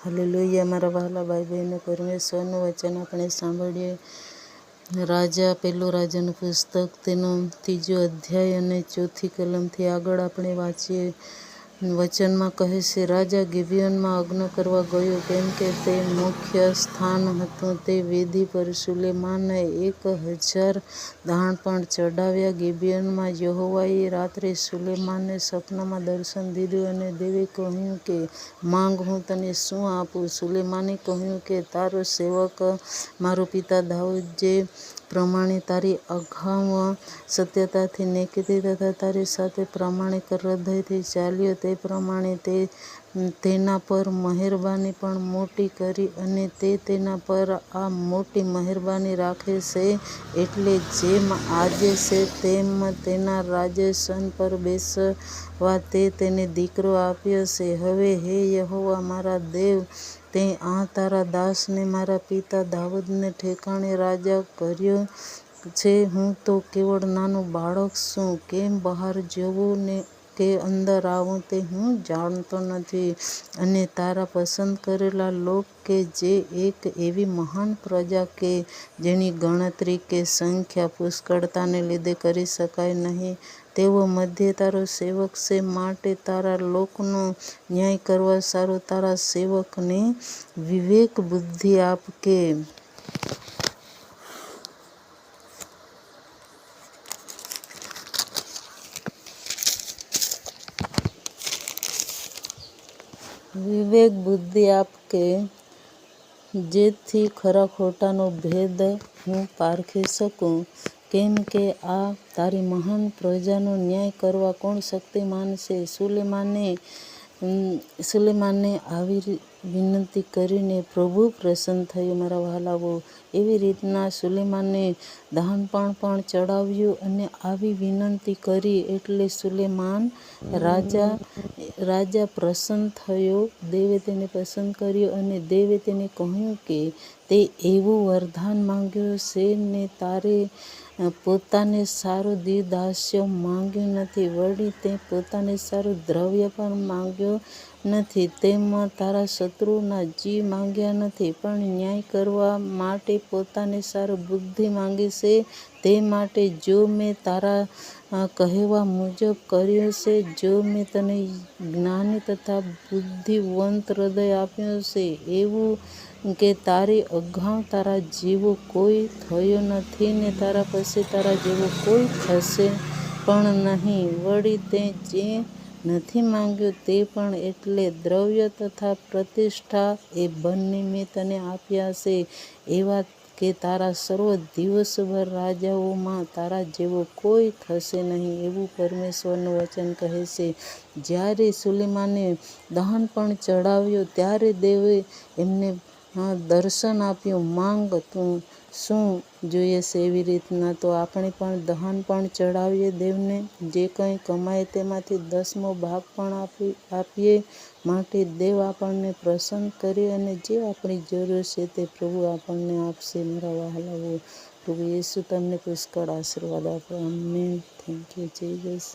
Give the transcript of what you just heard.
Hallelujah મારા વહાલા ભાઈ બહેનો, પરમેશ્વરનું વચન આપણે સાંભળીએ. પહેલો રાજાનું પુસ્તક તેનો 3 અધ્યાય અને 4 કલમથી આગળ આપણે વાંચીએ. વચનમાં કહે છે, રાજા ગિબિયોનમાં અગ્ન કરવા ગયો, કેમ કે તે મુખ્ય સ્થાન હતું. તે વેદી પર સુલેમાને 1000 દાણપણ ચડાવ્યા. ગિબિયોનમાં યહોવાએ રાત્રે સુલેમાનને સપનામાં દર્શન દીધું અને દેવે કહ્યું કે, માંગ, હું તને શું આપું? સુલેમાને કહ્યું કે, તારો સેવક મારો પિતા દાઉદ જે પ્રમાણે તારી અગાઉ સત્યતાથી નીતિ તથા તારી સાથે પ્રામાણિક હૃદયથી ચાલ્યો, તે પ્રમાણે તે તેના પર મહેરબાની પણ મોટી કરી, અને તે તેના પર આ મોટી મહેરબાની રાખે છે. એટલે જેમ આજે છે તેમ તેના રાજ્યાસન પર બેસવા તે તેને દીકરો આપ્યો છે. હવે હે યહોવા મારા દેવ, તે આ તારા દાસને મારા પિતા દાઉદને ઠેકાણે રાજા કર્યો છે. હું તો કેવળ નાનો બાળક છું. કેમ બહાર જવું ને કે અંદર આવવું તે હું જાણતો નથી. અને તારા પસંદ કરેલા લોકો કે જે એક એવી મહાન પ્રજા કે જેની ગણતરી કે સંખ્યા પુષ્કળતાને લીધે કરી શકાય નહીં, તેઓ મધ્યે તારો સેવક છે. માટે તારા લોકોનો ન્યાય કરવા સારું તારા સેવકને વિવેક બુદ્ધિ આપ કે જેથી ખરા ખોટાનો ભેદ હું પારખી શકું. કેમ કે આ તારી મહાન પ્રજાનો ન્યાય કરવા કોણ શક્તિમાન છે? સુલેમાને આવી વિનંતી કરીને પ્રભુ પ્રસન્ન થયો. મારા વહાલાઓ, એવી રીતના સુલેમાને દાણપણ પણ ચડાવ્યું અને આવી વિનંતી કરી એટલે સુલેમાન રાજા પ્રસન્ન થયો. દેવે તેને પસંદ કર્યો અને દેવે તેને કહ્યું કે, તે એવું વરદાન માંગ્યું છે ને તારે પોતાને સારું દીવદાસ્ય માંગ્યું નથી, વળી તે પોતાને સારું દ્રવ્ય પણ માંગ્યો નથી, તેમાં તારા શત્રુઓના જીવ માંગ્યા નથી, પણ ન્યાય કરવા માટે પોતાને સારું બુદ્ધિ માંગી છે. તે માટે જો મેં તારા કહેવા મુજબ કર્યું છે, જો મેં તને જ્ઞાની તથા બુદ્ધિવંત હૃદય આપ્યું છે, એવું કે તારી અગાઉ તારા જેવો કોઈ થયો નથી ને તારા પછી તારા જેવો કોઈ થશે પણ નહીં, વળી તે જે નથી માંગ્યું તે પણ, એટલે દ્રવ્ય તથા પ્રતિષ્ઠા, એ બંને મેં તને આપ્યા છે, એવા કે તારા સર્વ દિવસભર રાજાઓમાં તારા જેવો કોઈ થશે નહીં, એવું પરમેશ્વરનું વચન કહે છે. જ્યારે સુલેમાને દાણપણ ચડાવ્યું ત્યારે દેવે એમને દર્શન આપ્યું. માંગ, તું શું જોઈએ છે? એવી રીતના તો આપણે પણ દાણપણ ચડાવીએ દેવને. જે કંઈ કમાય તેમાંથી 10મો ભાગ પણ આપીએ. માટે દેવ આપણને પ્રસન્ન કરે અને જે આપણી જરૂર છે તે પ્રભુ આપણને આપશે. મારા વહાલાઓ, પ્રભુ યેસુ તમને પુષ્કળ આશીર્વાદ આપે. આમેન. Thank you Jesus.